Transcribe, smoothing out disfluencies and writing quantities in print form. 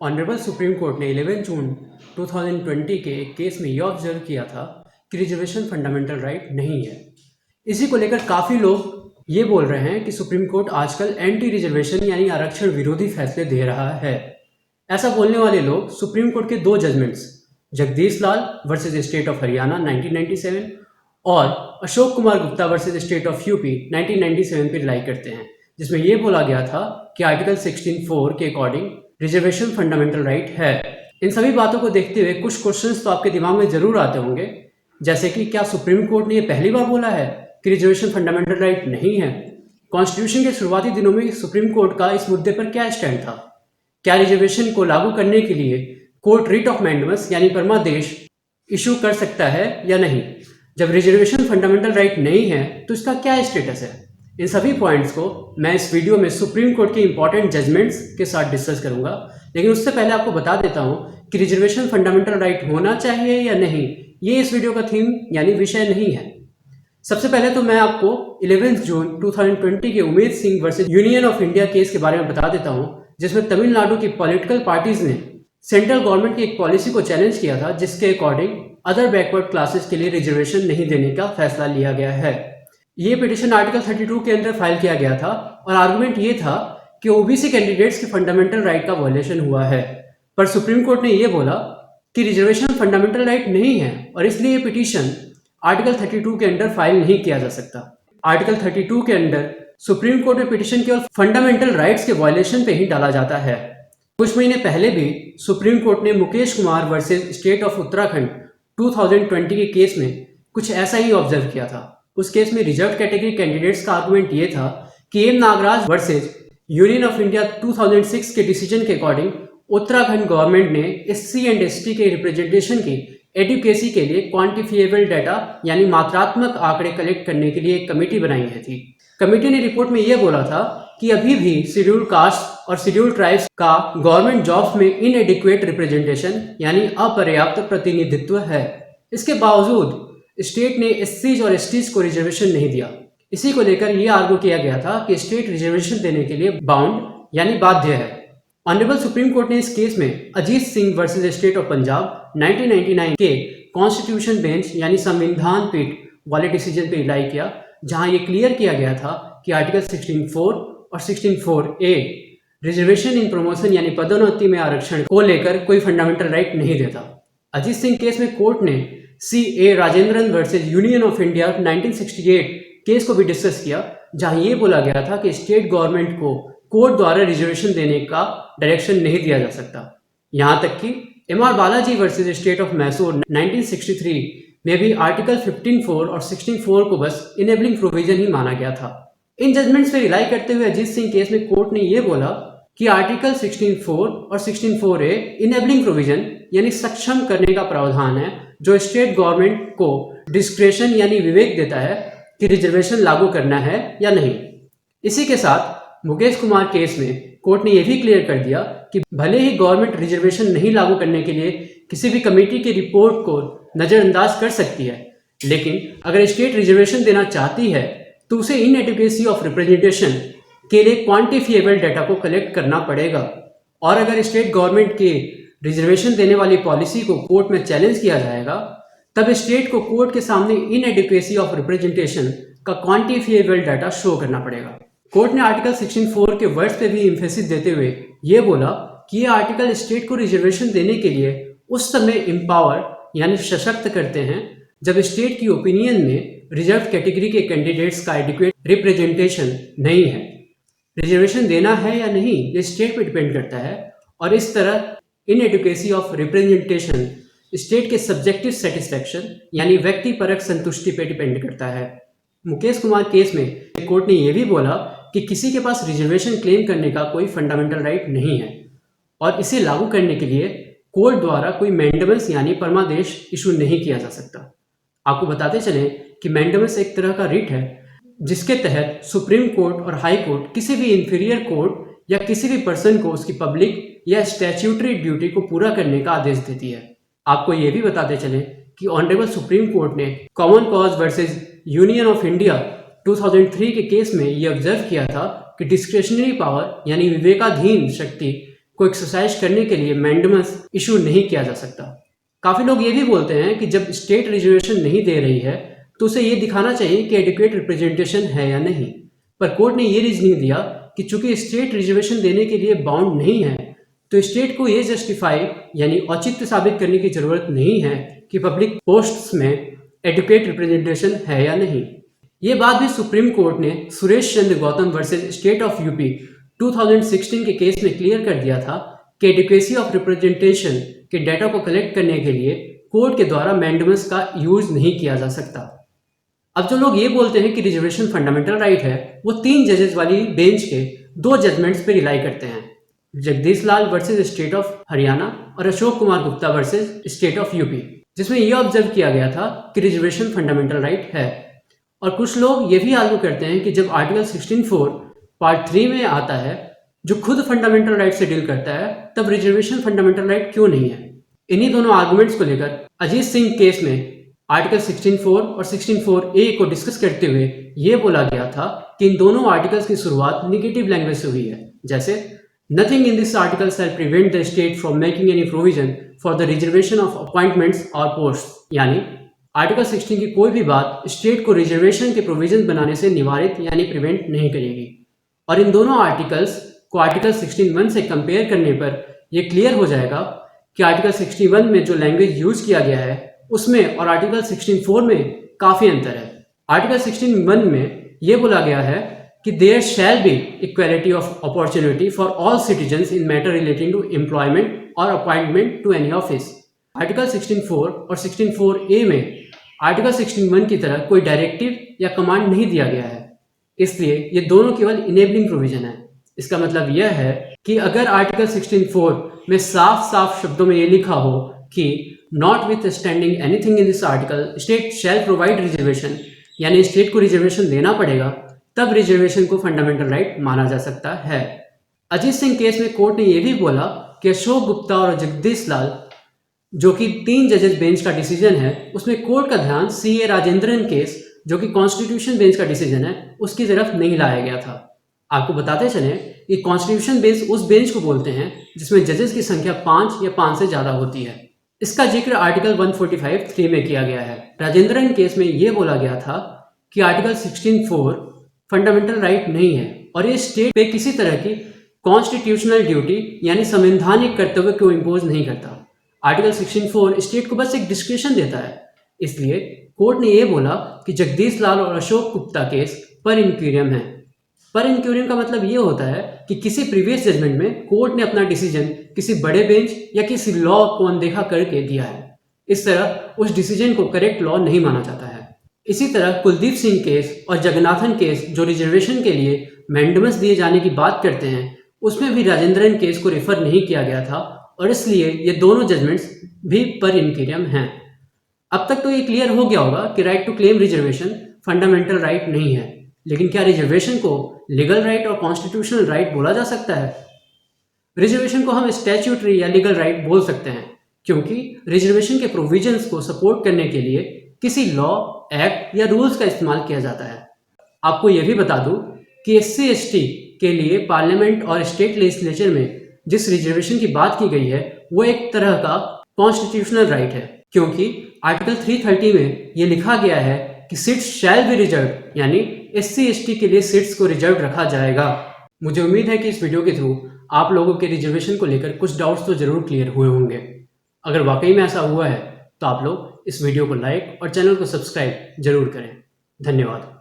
Honourable supreme court ने 11 जून 2020 के एक केस में यह ऑब्जर्व किया था कि रिजर्वेशन फंडामेंटल राइट नहीं है। इसी को लेकर काफ़ी लोग ये बोल रहे हैं कि सुप्रीम कोर्ट आजकल एंटी रिजर्वेशन यानी आरक्षण विरोधी फैसले दे रहा है। ऐसा बोलने वाले लोग सुप्रीम कोर्ट के दो judgments Jagdish Lal versus state of Haryana 1997 और Ashok Kumar Gupta versus state of UP 1997 पर रिलाई करते हैं, जिसमें यह बोला गया था कि आर्टिकल 16(4) के अकॉर्डिंग रिजर्वेशन फंडामेंटल राइट है। इन सभी बातों को देखते हुए कुछ क्वेश्चंस तो आपके दिमाग में जरूर आते होंगे, जैसे कि क्या सुप्रीम कोर्ट ने यह पहली बार बोला है कि रिजर्वेशन फंडामेंटल राइट नहीं है? कॉन्स्टिट्यूशन के शुरुआती दिनों में सुप्रीम कोर्ट का इस मुद्दे पर क्या स्टैंड था? क्या रिजर्वेशन को लागू करने के लिए कोर्ट रिट ऑफ मैंडेमस यानी परमादेश इशू कर सकता है या नहीं? जब रिजर्वेशन फंडामेंटल राइट नहीं है तो इसका क्या स्टेटस है? इन सभी पॉइंट्स को मैं इस वीडियो में सुप्रीम कोर्ट के इंपॉर्टेंट जजमेंट्स के साथ डिस्कस करूंगा, लेकिन उससे पहले आपको बता देता हूं कि रिजर्वेशन फंडामेंटल राइट होना चाहिए या नहीं, ये इस वीडियो का थीम यानी विषय नहीं है। सबसे पहले तो मैं आपको 11 जून 2020 के Umed Singh versus union of India case के बारे में बता देता हूं, जिसमें तमिलनाडु की पॉलिटिकल पार्टीज ने सेंट्रल गवर्नमेंट की एक पॉलिसी को चैलेंज किया था, जिसके अकॉर्डिंग अदर बैकवर्ड क्लासेस के लिए रिजर्वेशन नहीं देने का फैसला लिया गया है। ये पिटिशन आर्टिकल 32 के अंदर फाइल किया गया था और आर्गुमेंट ये था कि ओबीसी कैंडिडेट्स के फंडामेंटल राइट का वायलेशन हुआ है। पर सुप्रीम कोर्ट ने ये बोला कि रिजर्वेशन फंडामेंटल राइट नहीं है और इसलिए ये पिटिशन आर्टिकल 32 के अंदर फाइल नहीं किया जा सकता। आर्टिकल 32 के अंदर सुप्रीम कोर्ट में पिटिशन केवल फंडामेंटल राइट्स के वायलेशन पे ही डाला जाता है। कुछ महीने पहले भी सुप्रीम कोर्ट ने Mukesh Kumar versus state of Uttarakhand 2020 के केस में कुछ ऐसा ही ऑब्जर्व किया था। उस केस में रिजर्व कैटेगरी कैंडिडेट्स का आर्गुमेंट ये था कि M Nagraj versus union of India 2006 के डिसीजन के अकॉर्डिंग उत्तराखंड गवर्नमेंट ने एससी एंड एसटी के रिप्रेजेंटेशन की एडुकेसी के लिए क्वांटिफिएबल डाटा यानी मात्रात्मक आंकड़े कलेक्ट करने के लिए एक कमेटी बनाई है थी। कमेटी ने रिपोर्ट में यह बोला था कि अभी भी शेड्यूल्ड कास्ट और शेड्यूल्ड ट्राइब्स का गवर्नमेंट जॉब्स में इनएडिक्वेट रिप्रेजेंटेशन यानी अपर्याप्त प्रतिनिधित्व है। इसके बावजूद स्टेट ने एससीज और एसटीज को रिजर्वेशन नहीं दिया। इसी को लेकर यह आर्गू किया गया था कि स्टेट रिजर्वेशन देने के लिए बाउंड यानी बाध्य है। ऑनरेबल सुप्रीम कोर्ट ने इस केस में Ajit Singh versus state of Punjab 1999 के कॉन्स्टिट्यूशन बेंच यानी संविधान पीठ वाले डिसीजन पे रिलाई किया, जहां ये क्लियर किया गया था कि आर्टिकल 16(4) और 16(4)(a) रिजर्वेशन इन प्रमोशन यानी पदोन्नति में आरक्षण को लेकर कोई फंडामेंटल राइट नहीं देता। अजीत सिंह केस में कोर्ट ने C.A. Rajendran versus union of India 1968 case को भी डिस्कस किया, जहां ये बोला गया था कि स्टेट गवर्नमेंट को कोर्ट द्वारा रिजर्वेशन देने का डायरेक्शन नहीं दिया जा सकता। यहां तक कि M.R. Balaji versus state of Mysore 1963 में भी आर्टिकल 15(4) और 16(4) को बस इनेबलिंग प्रोविजन ही माना गया था। इन जजमेंट्स पे रिलाई करते हुए अजीत सिंह केस में कोर्ट ने यह बोला कि आर्टिकल 16(4) और 16(4)(a) इनेबलिंग प्रोविजन यानी सक्षम करने का प्रावधान है, जो स्टेट गवर्नमेंट को डिस्क्रेशन यानी विवेक देता है कि रिजर्वेशन लागू करना है या नहीं। इसी के साथ मुकेश कुमार केस में कोर्ट ने यह भी क्लियर कर दिया कि भले ही गवर्नमेंट रिजर्वेशन नहीं लागू करने के लिए किसी भी कमेटी की रिपोर्ट को नजरअंदाज कर सकती है, लेकिन अगर स्टेट रिजर्वेशन देना चाहती है तो उसे इनएडिक्वेसी ऑफ रिप्रेजेंटेशन के लिए क्वांटिफिएबल डाटा को कलेक्ट करना पड़ेगा। और अगर स्टेट गवर्नमेंट के रिजर्वेशन देने वाली पॉलिसी को कोर्ट में चैलेंज किया जाएगा, तब स्टेट को कोर्ट के सामने इनएडिक्वेसी ऑफ रिप्रेजेंटेशन का क्वांटिफिएबल डाटा शो करना पड़ेगा। कोर्ट ने आर्टिकल 16(4) के वर्ड्स पे भी एम्फेसिस देते हुए ये बोला कि ये आर्टिकल स्टेट को रिजर्वेशन देने के लिए उस समय एम्पावर यानी सशक्त करते हैं जब स्टेट की ओपिनियन में रिजर्व कैटेगरी के कैंडिडेट्स का एडिक्वेट रिप्रेजेंटेशन नहीं है। रिजर्वेशन देना है या नहीं ये स्टेट पे डिपेंड करता है, और इस तरह इनएडिक्वेसी ऑफ रिप्रेजेंटेशन स्टेट के सब्जेक्टिव सेटिस्फैक्शन यानी व्यक्तिपरक संतुष्टि पे डिपेंड करता है। मुकेश कुमार केस में कोर्ट ने यह भी बोला कि किसी के पास रिजर्वेशन क्लेम करने का कोई फंडामेंटल राइट नहीं है और इसे लागू करने के लिए कोर्ट द्वारा कोई मैंडेमस यानी परमादेश इशू नहीं किया जा सकता। आपको बताते चलें कि मैंडेमस एक तरह का रिट है जिसके तहत सुप्रीम कोर्ट और हाई कोर्ट किसी भी इंफीरियर कोर्ट या किसी भी पर्सन को उसकी पब्लिक या स्टैट्यूटरी ड्यूटी को पूरा करने का आदेश देती है। आपको यह भी बताते चलें कि ऑनरेबल सुप्रीम कोर्ट ने common cause versus union of India 2003 के केस में यह ऑब्जर्व किया था कि डिस्क्रिशनरी पावर यानी विवेकाधीन शक्ति को एक्सरसाइज करने के लिए मैंडेमस इशू नहीं किया जा सकता। काफ़ी लोग ये भी बोलते हैं कि जब स्टेट रिजर्वेशन नहीं दे रही है तो उसे ये दिखाना चाहिए कि एडिक्वेट रिप्रेजेंटेशन है या नहीं, पर कोर्ट ने ये रीजनिंग दिया कि चूंकि स्टेट रिजर्वेशन देने के लिए बाउंड नहीं है तो स्टेट को ये जस्टिफाई यानी औचित्य साबित करने की जरूरत नहीं है कि पब्लिक पोस्ट्स में एडुकेट रिप्रेजेंटेशन है या नहीं। ये बात भी सुप्रीम कोर्ट ने Suresh Chandra Gautam versus state of UP 2016 के केस में क्लियर कर दिया था कि एडिक्वेसी ऑफ रिप्रेजेंटेशन के डाटा को कलेक्ट करने के लिए कोर्ट के द्वारा मैंडेमस का यूज नहीं किया जा सकता। अब जो लोग ये बोलते हैं कि रिजर्वेशन फंडामेंटल राइट है, वो 3 जजेस वाली बेंच के 2 जजमेंट्स पे रिलाई करते हैं, जगदीश लाल वर्सेस स्टेट ऑफ हरियाणा और Ashok Kumar Gupta versus state of UP, जिसमें यह ऑब्जर्व किया गया था कि रिजर्वेशन फंडामेंटल राइट है। और कुछ लोग ये भी आर्ग्यू करते हैं कि जब आर्टिकल 16(4) पार्ट 3 में आता है जो खुद फंडामेंटल राइट से डील करता है, तब रिजर्वेशन फंडामेंटल राइट क्यों नहीं है। इन्हीं दोनों आर्गुमेंट्स को लेकर अजीत सिंह केस में आर्टिकल 16(4) और 16(4)A को डिस्कस करते हुए ये बोला गया था कि इन दोनों आर्टिकल्स की शुरुआत निगेटिव लैंग्वेज से हुई है, जैसे nothing in this article shall prevent the state from making any provision for the reservation of appointments और पोस्ट, यानी आर्टिकल 16 की कोई भी बात स्टेट को रिजर्वेशन के प्रोविजन बनाने से निवारित यानी प्रिवेंट नहीं करेगी। और इन दोनों आर्टिकल्स को आर्टिकल 16(1) से कंपेयर करने पर यह क्लियर हो जाएगा कि आर्टिकल 61 में जो लैंग्वेज यूज किया गया है उसमें और आर्टिकल 16(4) में काफी अंतर है। आर्टिकल 16(1) में यह बोला गया है कि there shall be equality of opportunity for all citizens in matter relating to employment और appointment to any office. Article 16(4) और 16(4)A में आर्टिकल 16(1) की तरह कोई डायरेक्टिव या कमांड नहीं दिया गया है, इसलिए ये दोनों केवल इनेबलिंग प्रोविजन है। इसका मतलब यह है कि अगर आर्टिकल 16(4) में साफ साफ शब्दों में ये लिखा हो कि not with standing anything in this article state shall provide reservation, यानी स्टेट को रिजर्वेशन देना पड़ेगा, तब रिजर्वेशन को फंडामेंटल राइट माना जा सकता है। अजीत सिंह केस में कोर्ट ने यह भी बोला कि अशोक गुप्ता और जगदीश लाल जो कि 3 जजेस बेंच का डिसीजन है, उसमें कोर्ट का ध्यान CA राजेंद्रन केस जो कि कॉन्स्टिट्यूशन बेंच का डिसीजन है उसकी तरफ नहीं लाया गया था। आपको बताते चलें कि कॉन्स्टिट्यूशन बेंच उस बेंच को बोलते हैं जिसमें जजेस की संख्या 5 या 5 से ज्यादा होती है। इसका जिक्र आर्टिकल 145(3) में किया गया है। राजेंद्रन केस में यह बोला गया था कि आर्टिकल 16(4) फंडामेंटल राइट नहीं है और ये स्टेट पे किसी तरह की कॉन्स्टिट्यूशनल ड्यूटी यानी संवैधानिक कर्तव्य को इम्पोज नहीं करता। आर्टिकल 16(4) स्टेट को बस एक डिस्क्रिप्शन देता है। इसलिए कोर्ट ने यह बोला कि जगदीश लाल और अशोक गुप्ता केस पर इंक्यूरियम है। पर इंक्यूरियम का मतलब ये होता है कि किसी प्रीवियस जजमेंट में कोर्ट ने अपना डिसीजन किसी बड़े बेंच या किसी लॉ को अनदेखा करके दिया है। इस तरह उस डिसीजन को करेक्ट लॉ नहीं माना जाता है। इसी तरह कुलदीप सिंह केस और जगन्नाथन केस जो रिजर्वेशन के लिए मैंडेमस दिए जाने की बात करते हैं, उसमें भी राजेंद्रन केस को रेफर नहीं किया गया था और इसलिए ये दोनों जजमेंट्स भी पर इंक्यूरियम हैं। अब तक तो ये क्लियर हो गया होगा कि right to claim reservation fundamental right नहीं है, लेकिन क्या रिजर्वेशन को लीगल राइट और कॉन्स्टिट्यूशनल राइट बोला जा सकता है? रिजर्वेशन को हम स्टैट्यूटरी या लीगल राइट बोल सकते हैं, क्योंकि रिजर्वेशन के प्रोविजंस को सपोर्ट करने के लिए किसी लॉ, एक्ट या रूल्स का इस्तेमाल किया जाता है। आपको यह भी बता दूं कि SC/ST के लिए पार्लियामेंट और स्टेट लेजिस्लेचर में जिस रिजर्वेशन की बात की गई है वो एक तरह का कॉन्स्टिट्यूशनल राइट है, क्योंकि आर्टिकल 330 में ये लिखा गया है कि सीट्स शैल बी रिजर्व, यानी SC/ST के लिए सीट्स को रिजर्व रखा जाएगा। मुझे उम्मीद है कि इस वीडियो के थ्रू आप लोगों के रिजर्वेशन को लेकर कुछ डाउट्स तो जरूर क्लियर हुए होंगे। अगर वाकई में ऐसा हुआ है तो आप लोग इस वीडियो को लाइक और चैनल को सब्सक्राइब जरूर करें। धन्यवाद।